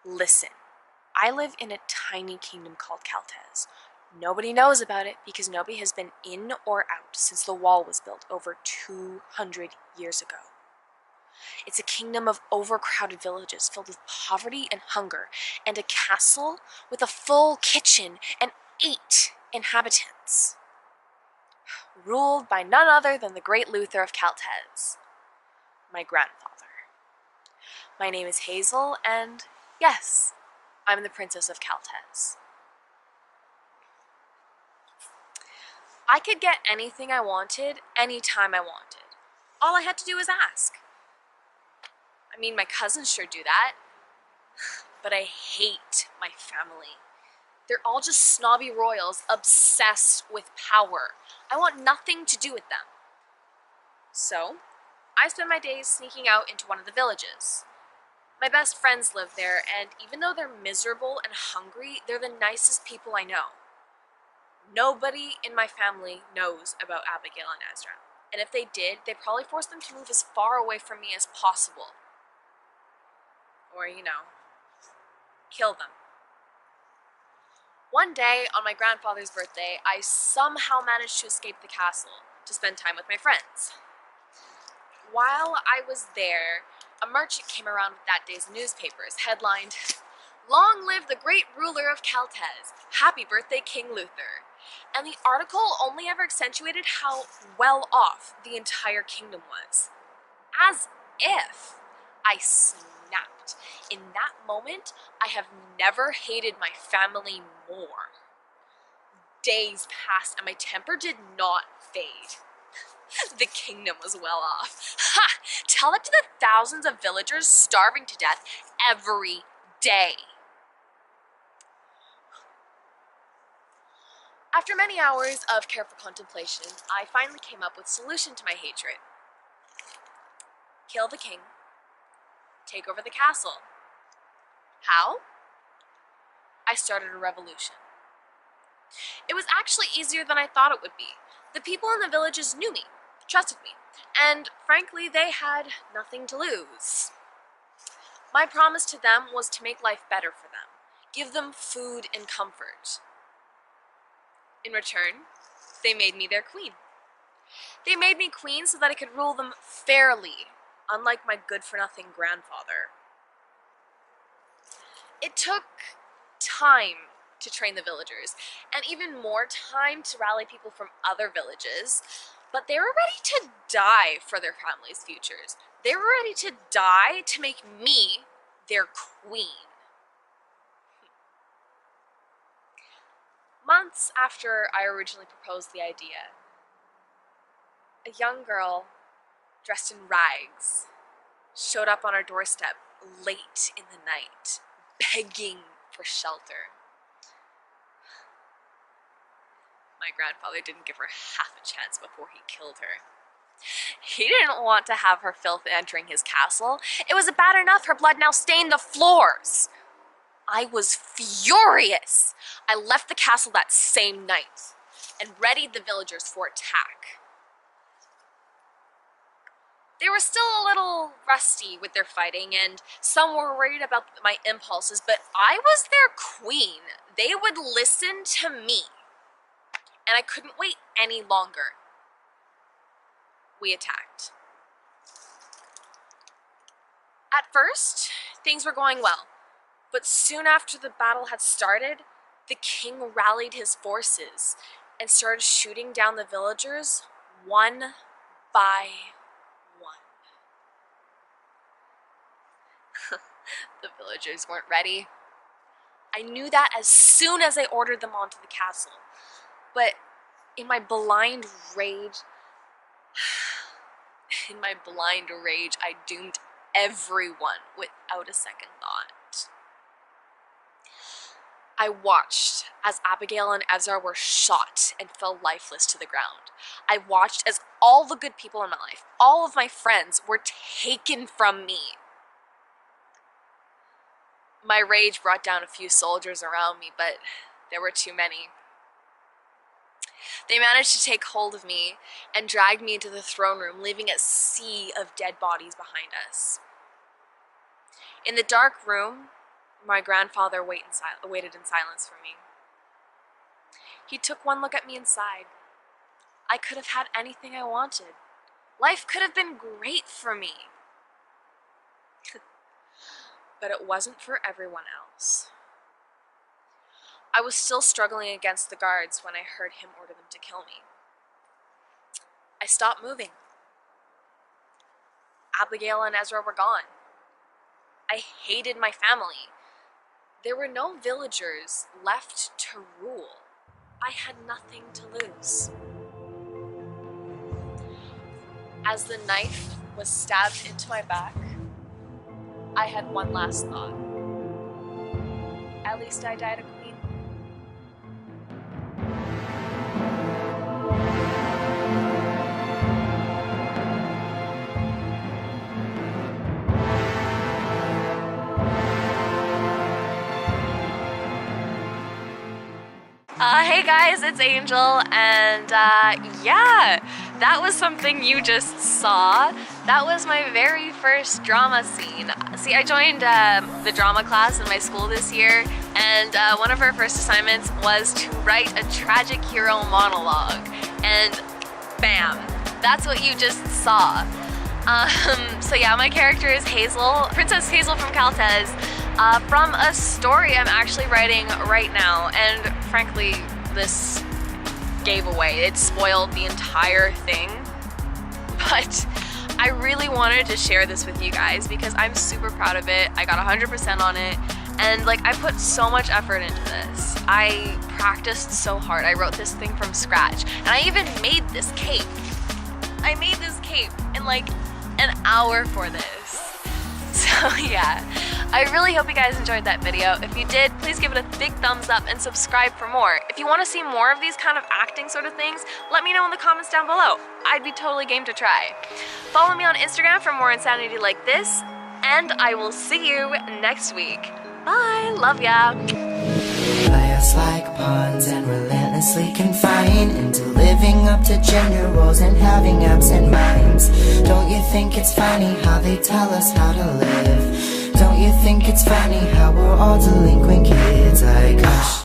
Listen, I live in a tiny kingdom called Caltes. Nobody knows about it because nobody has been in or out since the wall was built over 200 years ago. It's a kingdom of overcrowded villages filled with poverty and hunger, and a castle with a full kitchen and 8 inhabitants, ruled by none other than the great Luther of Caltes, my grandfather. My name is Hazel, and yes, I'm the Princess of Caltes. I could get anything I wanted, anytime I wanted. All I had to do was ask. I mean, my cousins sure do that. But I hate my family. They're all just snobby royals obsessed with power. I want nothing to do with them. So, I spend my days sneaking out into one of the villages. My best friends live there, and even though they're miserable and hungry, they're the nicest people I know. Nobody in my family knows about Abigail and Ezra, and if they did, they'd probably force them to move as far away from me as possible. Or, kill them. One day, on my grandfather's birthday, I somehow managed to escape the castle to spend time with my friends. While I was there, a merchant came around with that day's newspapers, headlined, "Long live the great ruler of Caltes! Happy birthday, King Luther!" And the article only ever accentuated how well off the entire kingdom was. As if. I snapped. In that moment, I have never hated my family more. Days passed and my temper did not fade. The kingdom was well off. Ha! Tell that to the thousands of villagers starving to death every day. After many hours of careful contemplation, I finally came up with a solution to my hatred. Kill the king. Take over the castle. How? I started a revolution. It was actually easier than I thought it would be. The people in the villages knew me, trusted me, and frankly, they had nothing to lose. My promise to them was to make life better for them, give them food and comfort. In return, they made me their queen. They made me queen so that I could rule them fairly, unlike my good-for-nothing grandfather. It took time to train the villagers, and even more time to rally people from other villages, but they were ready to die for their families' futures. They were ready to die to make me their queen. Months after I originally proposed the idea, a young girl dressed in rags showed up on our doorstep late in the night, begging for shelter. My grandfather didn't give her half a chance before he killed her. He didn't want to have her filth entering his castle. It was bad enough her blood now stained the floors. I was furious. I left the castle that same night and readied the villagers for attack. They were still a little rusty with their fighting, and some were worried about my impulses, but I was their queen. They would listen to me, and I couldn't wait any longer. We attacked. At first, things were going well, but soon after the battle had started, the king rallied his forces and started shooting down the villagers one by one. The villagers weren't ready. I knew that as soon as I ordered them onto the castle, but in my blind rage, I doomed everyone without a second thought. I watched as Abigail and Ezra were shot and fell lifeless to the ground. I watched as all the good people in my life, all of my friends, were taken from me. My rage brought down a few soldiers around me, but there were too many. They managed to take hold of me and dragged me into the throne room, leaving a sea of dead bodies behind us. In the dark room, My grandfather waited in silence for me. He took one look at me and sighed. I could have had anything I wanted. Life could have been great for me. But it wasn't for everyone else. I was still struggling against the guards when I heard him order them to kill me. I stopped moving. Abigail and Ezra were gone. I hated my family. There were no villagers left to rule. I had nothing to lose. As the knife was stabbed into my back, I had one last thought. At least I died a queen. Hey guys, it's Angel, and yeah, that was something you just saw. That was my very first drama scene. See, I joined the drama class in my school this year, and one of our first assignments was to write a tragic hero monologue, and bam, that's what you just saw. So yeah, my character is Hazel, Princess Hazel from Caltes, from a story I'm actually writing right now, and frankly, this gave away. It spoiled the entire thing, but I really wanted to share this with you guys because I'm super proud of it. I got 100% on it, and like, I put so much effort into this. I practiced so hard. I wrote this thing from scratch, and I even made this cape. I made this cape in like an hour for this. So yeah, I really hope you guys enjoyed that video. If you did, please give it a big thumbs up and subscribe for more. If you want to see more of these kind of acting sort of things, let me know in the comments down below. I'd be totally game to try. Follow me on Instagram for more insanity like this, and I will see you next week. Bye, love ya. Play us like pawns and relentlessly confine into living up to gender roles and having absent minds. Don't you think it's funny how they tell us how to live? Don't you think it's funny how we're all delinquent kids? Like, gosh.